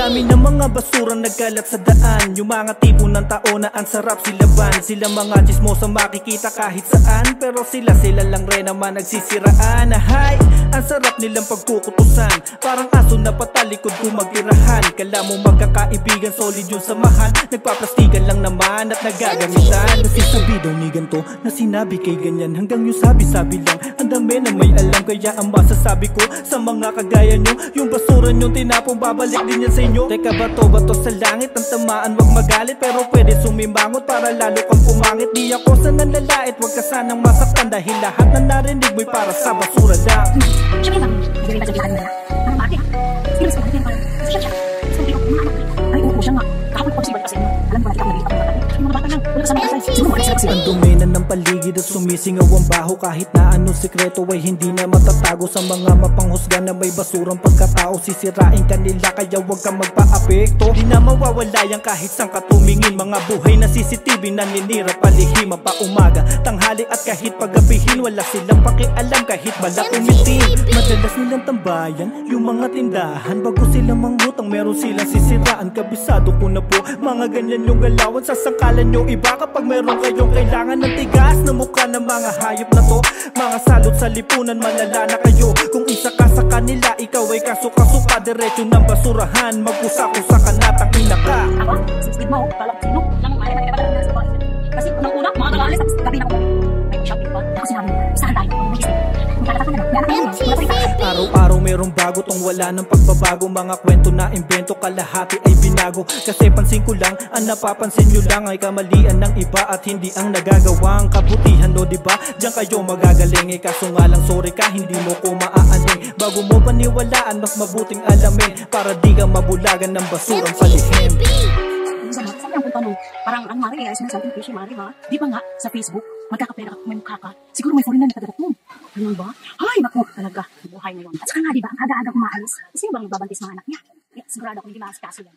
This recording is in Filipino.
dami ng mga basurang nagkalat sa daan. Yung mga tipo ng tao na ang sarap silaban. Sila mga chismosang makikita kahit saan, pero sila lang rin naman nagsisiraan. Hay, ang sarap nilang pagkukutusan, parang aso na patalikod kung magtirahan. Kala mo magkakaibigan, solid yung samahan, nagpaplastikan lang naman at nagagamitan. Kasi sabi daw ni ganto na sinabi kay ganyan, hanggang yung sabi-sabi lang, ang dami na may alam. Kaya ang masasabi ko sa mga kagaya nyo, yung basura nyo tinapong babalik din yan sa inyo. Teka, bato sa langit ang tamaan, wag magalit, pero pwede sumimangot para lalo kang pumangit. Di ako sa nanlalait, wag ka sanang masaktan, dahil lahat na narinig mo'y para sa basura lang. Siyempre lang, hindi rin sabihan mo na ang mati ha. Sige, mas pagkakas yan parang siya. Mas pagkakas ko mga anak. Ay, oo siya nga. Kahapon ko siya kasi alam ko na kita kung nagkita ko mga bata. Yung mga bata lang, wala kasama kasay. Siguro mga sila kasi. Ang domena ng paligid at sumisingaw ang baho, kahit na anong sekreto ay hindi na matatago. Sa mga mapanghusga na may basurang pagkatao, sisirain kanila kaya wag kang magpa-apekto. Di na mawawala yan kahit saan ka tumingin. Mga buhay na CCTV naninira palihim pa umaga, tanghali at kahit paggabihin. Wala silang pakialam kahit bala umitim. Madalas nilang tambayan yung mga tindahan, bago sila mangutang meron silang sisiraan. Kabisado ko na po, mga ganyan yung galawan. Sasangkalan nyo iba kapag meron kayong kailangan ng tigas na mukha ng mga hayop na to. Mga salot sa lipunan, malala na kayo. Kung isa ka sa kanila, ikaw ay kasuka-suka. Diretso ng basurahan, mag-usa-usa ka na, tangina ka. Ako, sisipid mo, kalap sino lang maaari na kita ng sa. Kasi unang-una, mga nalalis sa gabi na ko. May shopping pa. Ako sinabi, saan tayo? Magkakatakan na lang. Araw-araw merong bago, tong wala ng pagbabago. Mga kwento na imbento, kalahati ay binago. Kasi pansin ko lang, ang napapansin nyo lang ay kamalian ng iba at hindi ang nagagawang kabutihan, no diba? Diyan kayo magagaling, kaso nga lang sorry ka, hindi mo ko maaaning. Bago mo paniwalaan, mas mabuting alamin, para di ka mabulagan ng basurang palihim. Sabi ang tanong, parang ang Mari ay sinasabi ko si Mari ha, di ba nga sa Facebook, magkakapera ka, may mukha ka, siguro may foreigner na kadagat mo. Ganun ba? Ay, naku, talaga, buhay ngayon. At saka nga, di ba, ang aga-aga kumaalis, sino bang nagbabantay sa mga anak niya? Sigurado ako hindi maalas kaso yan.